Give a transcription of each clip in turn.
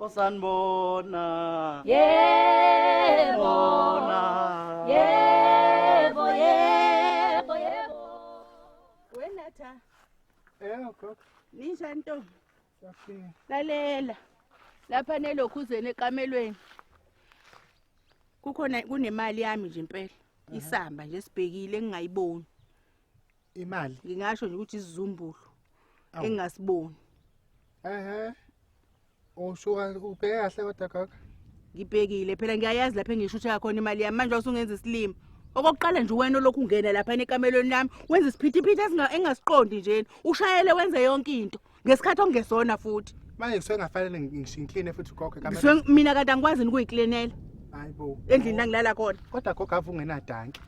Osanibona. Yebo. Yebo. Wena tha. Gogo. Ninjani ntombi? Siyafika. Lalela. Lapha nelokhuzeni ekamelweni. Kunemali yami nje impela. Isamba nje sibhekile engingayiboni. Imali. Ngingasho nje ukuthi isizumbulu engingasiboni. Ushuka ubheke kahle kodwa gogo. Ngibhekile phela ngiyayazi lapha engishutha khona imali yami manje usungenza isilimo. Okokuqala nje wena lokhu ungena lapha nekamelweni lami wenza isiphithiphithi engasiqondi nje ushayele wenze yonke into ngesikhathi ongesona futhi. Manje kusuke ngafanele ngishikline futhi gogo kamelweni. Mina kade angikwazi ukuyiklinela. Hayibo. Endlini la ngilala khona. Kodwa gogo ave ungenadanki.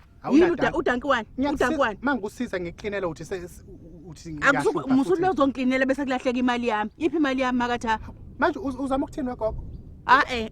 Udanki wani? Udanki wani? Mangikusiza ngiklinela uthi Akusuke musulo uzongiklinela bese kulahleka imali yami. Iphi imali yami makatha? Manje uzama ukuthini wegogo?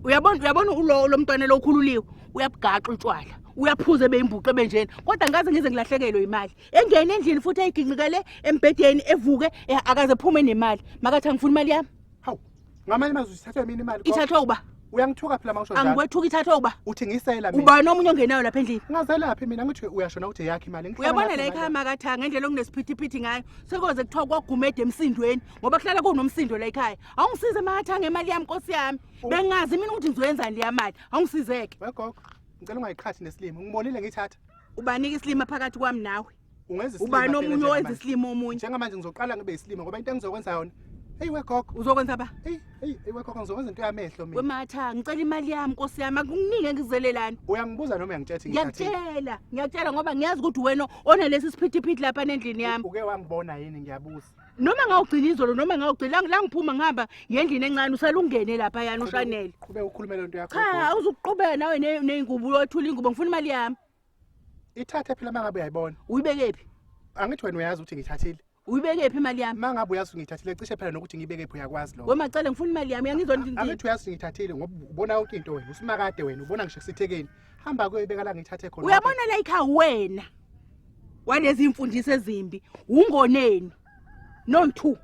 Uyabona lo mntwana lo ukhululiwe uyabugaxa utshwala. Uyaphuza beyimbuqe benjena kodwa ngaze ngize ngilahlekelwe imali engene endlini futhi ayiginqikele embedeni evuke akaze phume nemali makatha ngifuna imali yami. Hawu ngamanye manje usithathe mina imali ithathwa uba uyangithuka phela mawusho njalo angiwethuka ithathwa uba uthi ngisela mina uba nomunye ongenayo lapha endlini ngazelaphi mina ngithi uyashona ukuthi yakhe imali uyabona la ekhaya makatha ngendlela okunesiphithiphithi ngayo sekoze kuthiwa kwagumede emsindweni ngoba kuhlala kunomsindo la ekhaya awungisize makatha ngemali yami Nkosi yami bengazi mina ukuthi ngizoyenzani le mali awungisizeke wegogo ngicela ungayiqhathi nesilimo ngibonile ngithatha ubanika isilimo phakathi kwami nawe ungenza isilimo uba nomunye owenza isilimo omunye njengamanje ngizoqala ngibe isilimo ngoba into engizokwenza yona hey wegogo uzokwenza ba hey wegogo ngizokwenza into yamehlo mina wematha ngicela imali yami Nkosi yami akunginike ngizelelana uyangibuza noma uyangitshela ngiyathatha ngiyakutshela ngoba ngiyazi ukuthi wena onelesi siphithiphithi lapha endlini yami uke wangibona yini ngiyabuza noma ngawugcina izolo noma ngawugcina la ngiphuma ngihamba ngendlini encane usalungene lapha yana uShanel kube ukhuluma lento yakho cha uzuqhubeka nawe neingubo uyothula ingubo ngifuna imali yami ithathe phela mangabe uyayibona uyibekephi angithi wena uyazi ukuthi ngithathile uyibekephi imali yami mangabe uyazi ngithathile cishe phela nokuthi ngibekephi uyakwazi lo wemacela ngifuna imali yami uyangizona into angithi uyazi ngithathile ngoba ubona yonke into wena usimakade wena ubona ngisho kusithekeni hamba kuyibeka la ngithathe khona uyabona la ekhaya wena walezi imfundiso ezimbi ungoneni non2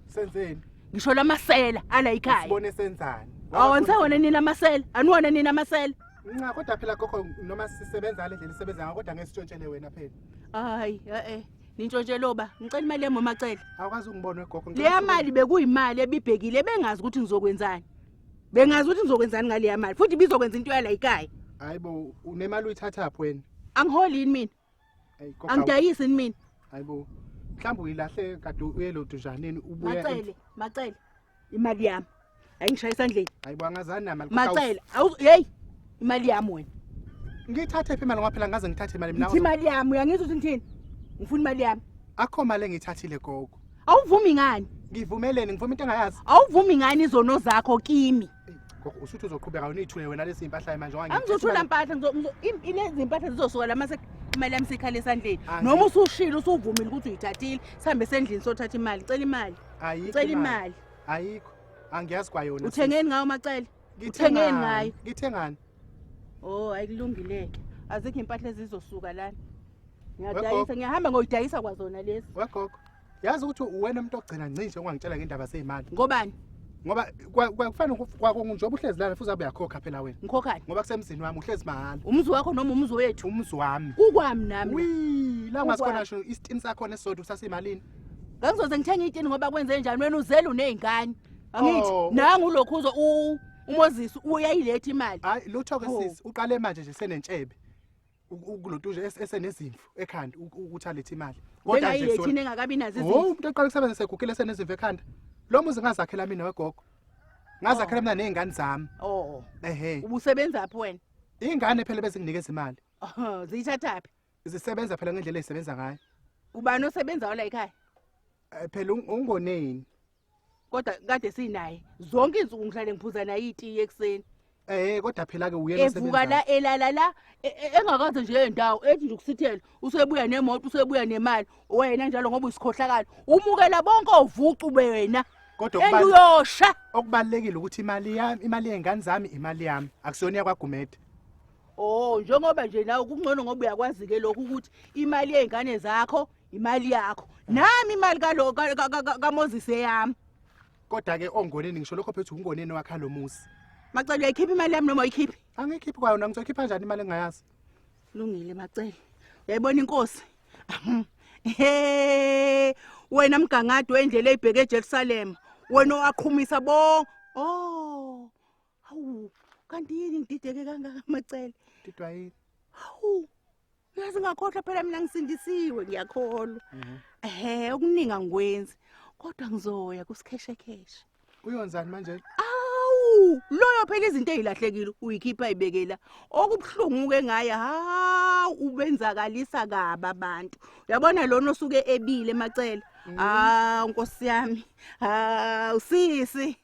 senzeni ngisho lamasela ala ekhaya sibone senzani awenza wona nina amasela aniwona nina amasela nca kodwa phela gogo noma sisebenza le ndlela isebenza ngakho kodwa ngesitshontshele wena phela hayi nintshontshelo ba ngicela imali yami omacela awukazi ungibone gogo le mali bekuyimali ebibhekile bengazi ukuthi ngizokwenzani bengazi ukuthi ngizokwenzani ngale mali futhi bizokwenza into yala ekhaya hayibo unemali uyithatha phi wena angiholi yini mina angidayisi yini mina hayibo mhlawumbe uyilahle kade uyelodu janeni ubuye macela imali yami ayingishaya isandleni hayibo angazani namali macela hey imali yami wena ngithathe phi imali ngaphela ngaze ngithathe imali mina imali yami uyangizwa ukuthi ngithini ngifuna imali yami akho mali engithathile gogo awuvumi ngani ngivumelene ngivuma into engayazi awuvumi ngani izono zakho kimi gogo usuthi uzoqhubeka unithule wena lesi impahla manje angizothula impahla ilezi impahla zizosuka la mase imali yami sikhale esandleni noma usushila usuvumile ukuthi uyithathile sihambe esendlini sothatha imali cela imali cela imali ayikho angiyazi kwa yona uthengeni ngayo macela uthengeni ngayo ngithengani ayikulungileke azikho impahla ezizosuka lana ngiyadayisa ngiyahamba ngoyidayisa kwazona lezi wegogo yazi ukuthi wena umuntu ogcina ncinje ungangitshela ngendaba sezimali ngobani ngoba kufanele njoba uhlezi lana futhi abe yakhokha phela wena ngikhokhani ngoba kusemzini wami uhlezi mahala umzi wakho noma umzi wethu umzi wami ukwami nami la ungasikona sho isitini sakho nesodwa sasemalini ngizoze ngithenga itini ngoba kwenze njani wena uzele unezingane angithi nangu ulokhuzo uMoses uyayiletha imali hayi lutho ke sisi uqale manje nje senentshebe ukulotuje esenezimvu ekhanda ukuthi alethe imali kodwa nje sona engakabi nazo izimvu umuntu oqala ukusebenzisa egugile esenezimvu ekhanda lo muzi ngazakhela mina wegogo ngazakhela mina nezingane zami ubusebenza phi wena ingane phela bezinginikeza imali ziyithathaphi zisebenza phela ngendlela ezisebenza ngayo ubani osebenza la ekhaya phela ungoneni kodwa kade sinaye zonke izinsuku ngihlale ngiphuza nayo itiye ekseni kodwa phela ke uyena osebenza evuka la elala la engakaze nje endawo ethi nje ukusithela usebuya nemoto usebuya nemali wena njalo ngoba uyisikhohlakala umukela bonke ovuca ube wena kodwa uyosha okubalekile ukuthi imali yezingane zami imali yami akusiyona yakwagumede njengoba nje nawe kungcono ngoba uyakwazi ke lokho ukuthi imali yezingane zakho imali yakho nami imali kaMoses eyami Kodwa ke ongoneni ngisho lokho phethu ungoneni wakha lo musi. Macele uyayikhipha imali yami noma uyikhiphi? Angikhiphi kwayo ngizokhipha kanjani imali engayazi? Lungile Macele. Uyayibona inkosi? Wena mgangadi wendlela eyibheke eJerusalem. Wena owaqhumisa bo. Oh. Hawu, kanti yini ngidideke kangaka Macele? Didwa yini? Hawu. Yazi ngakhohlwa phela mina ngisindisiwe ngiyakholwa. Okuningi ngikwenzi. Kodwa ngizoya kusikheshekheshe. Uyonzani manje? Awu, loyo phela izinto ezilahlekile uyikhipha ayibekela. Okubhlungu ke ngaye, ubenzakalisa kabi abantu. Uyabona lona osuke ebile Macele. Nkosi yami. Usisi.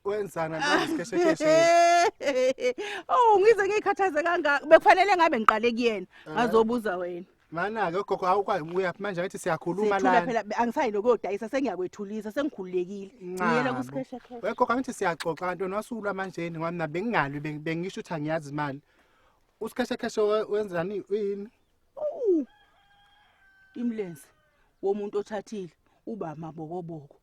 Wenzana ngesikhekheshe. Ngize ngikhathaze kangaka. Bekufanele ngabe ngiqale kuyena. Ngazobuza wena. Mana ke gogo awukwazi uyaphi manje ngathi siyakhuluma la. Sithula phela angisayi nokudayisa sengiyakwethulisa sengikhululekile. Ngiyela kusikheshekheshe. Wekho kanti siyaxoxa kanti nowasulwa manje ngoba mina bengingali bengisho ukuthi angiyazi imali. Usikheshekheshe wenzani yini? Imlenze womuntu othathile uba mabokoboko.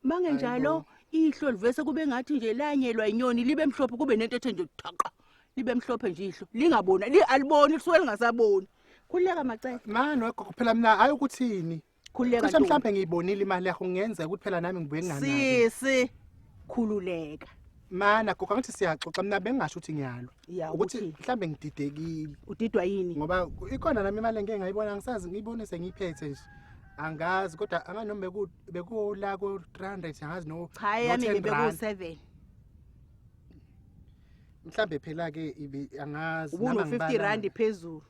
Mange njalo ihlo livese kube ngathi nje lanyelwa inyoni libe mhlophe kube nento ethe nje thaqa. Libe mhlophe nje ihlo. Lingabona, aliboni lisuke lingasaboni. Khuleka Macele. Mano gogo phela mina ayukuthini. Khuleka nje. Mhlawumbe ngiyibonile imali yakho ngiyenza ukuthi phela nami ngibuye nginganaki. Sisi khululeka. Mana gogo ngathi siyaxoxa mina bengingasho ukuthi ngiyalo. Ukuthi Mhlawumbe ngididekile. Udidwa yini? Ngoba ikhona nami imali engeke ngayibona ngisazi ngiyibone sengiyiphethe nje. Angazi kodwa anganoma bekula ku 300 angazi no. Cha yami ngibeku 7. Mhlambe phela ke angazi nama ngibala. Ubu 50 rand phezulu.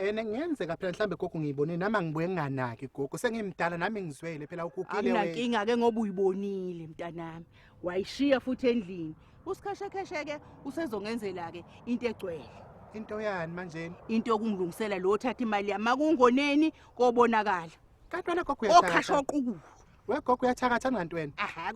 Ngiyenzeka phela mhlambe gogo ngiyibone nama ngibuye nginganaki gogo sengimdala nami ngizwele phela ukukile wena. Akunankinga ke ngoba uyibonile mntanami. Wayishiya futhi endlini. Usikheshekheshe ke usezongenzela ke into egcwele. Into yani manje? Into okungilungisela lo thatha imali yami makungoneni kobonakala. Kanti wena gogo uyathakatha. Okhasha oqukulu. Wegogo uyathakatha ngani wena?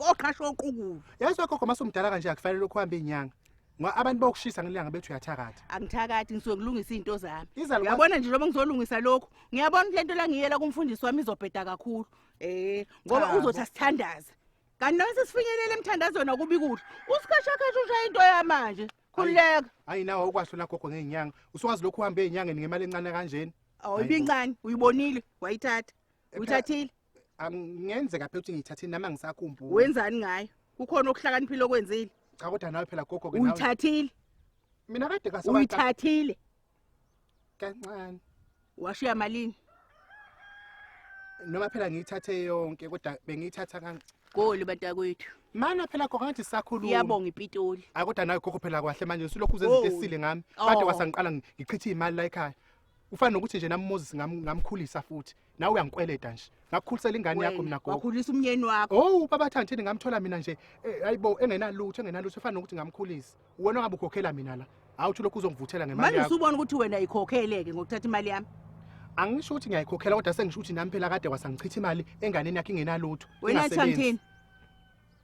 Okhasha oqukulu. Yazi gogo masumdala kanje akufanele ukuhamba inyanga. Ngoba abantu bokushisa ngelanga bethu uyathakatha. Angithakathi ngisuke ngilungisa izinto zami. Uyabona Uyabona nje njengoba ngizolungisa lokho. Ngiyabona lento la ngiyela kumfundisi wami izobheda kakhulu. Ngoba uzothi asithandaze. Kanti nawe sesifinyelele emthandazweni akubi kuhle. Usikhashakasha ushaya into yamanje. Khuleka. Hayi nawe ukwasula gogo ngenyanga. Uswazi lokho uhamba enyangeni ngemali encane kanjeni. Ibincane, uyibonile, wayithatha. Uyithathile? Angiyenzeka phela ukuthi ngiyithathile nama ngisakhumbula. Wenzani ngayo? Kukhona okuhlakaniphile okwenzile. Cha kodwa nawe phela gogo ke nawe. Uyithathile? Mina kade kasoba. Uyithathile? Kancane. Washiya malini? Noma phela ngiyithathe yonke kodwa bengiyithatha kancane. Goli bantakwethu. Mana phela gogo ngathi sisakhuluma. Iyabonga iPitoli. Kodwa nawe gogo phela kwahle manje usulokhu uzenza into esile ngami. Kade kwasangiqala ngichitha imali la ekhaya. Ufana nokuthi nje nami Moses ngamkhulisa futhi. Nawe uyangikweleta nje. Ngakukhulisela ingane yakho mina gogo. Wakhulisa umnyeni wakho. Baba Thanthini ngamthola mina nje. Hayibo engenalutho ufana nokuthi ngamkhulisa. Wena ngabe ukhokhela mina la. Awuthi lokhu uzongivuthela ngemali yakho. Manje usubona ukuthi wena ayikhokheleke ngokuthatha imali yami. Angisho ukuthi ngiyayikhokhela kodwa sengisho ukuthi nami phela kade kwasangichitha imali enganeni yakhe ingenalutho. Wena Thanthini.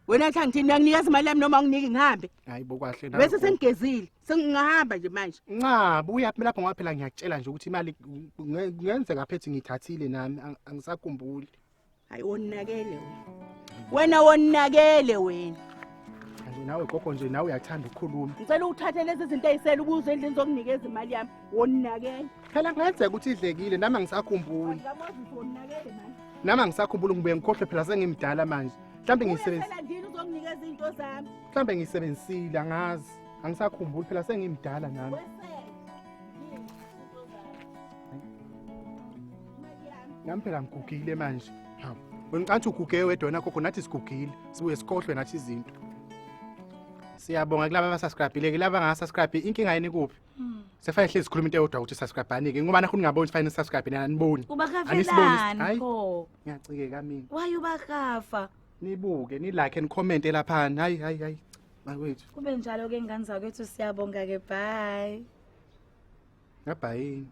Wena Thanthini ngiyakunikeza imali yami noma nginiki ngihambe. Hayibo kahle nawe. Bese sengigezile. Sengingahamba nje manje. Ncabu uyaphi lapho ngoba phela ngiyakutshela nje ukuthi imali ngiyenzeka phethe ngiyithathile nami angisakhumbuli. Hayi wonakele wena. Wena wonakele wena. Kanti nawe gogo nje nawe uyathanda ukukhuluma. Ngicela uthathe lezi zinto ezisela ukuze endlini zokunikeza imali yami. Wonakele. Phela ngenzeka ukuthi idlekile nami angisakhumbuli. Ngiyakwazi ukuthi wonakele manje. Nami angisakhumbuli ngibuye ngikhohle phela sengimdala manje. Mhlambe ngiyisebenzisa. Phela ndini uzokunikeza izinto zami. Mhlambe ngiyisebenzisile angazi. Angisakhumbuli phela sengimdala nami. Nami phela ngigugile manje. Hawu. Wengicathi uguge wedwa wena gogo nathi sigugile. Sibuye sikhohlwe nathi izinto. Siyabonga kulabo abasubscribe-ile laba abangasubscribe inkinga yini kuphi? Sefanele hlezi sikhuluma into eyodwa ukuthi subscribe ke ngoba nakho ningaboni fanele subscribe nina aniboni. Ubakafelani pho? Ngiyacikeka mina. Why ubakafa? Nibuke ni like and comment lapha. Hayi. Bakwethu. Kube njalo ke ngane zakwethu siyabonga ke bye. Bye.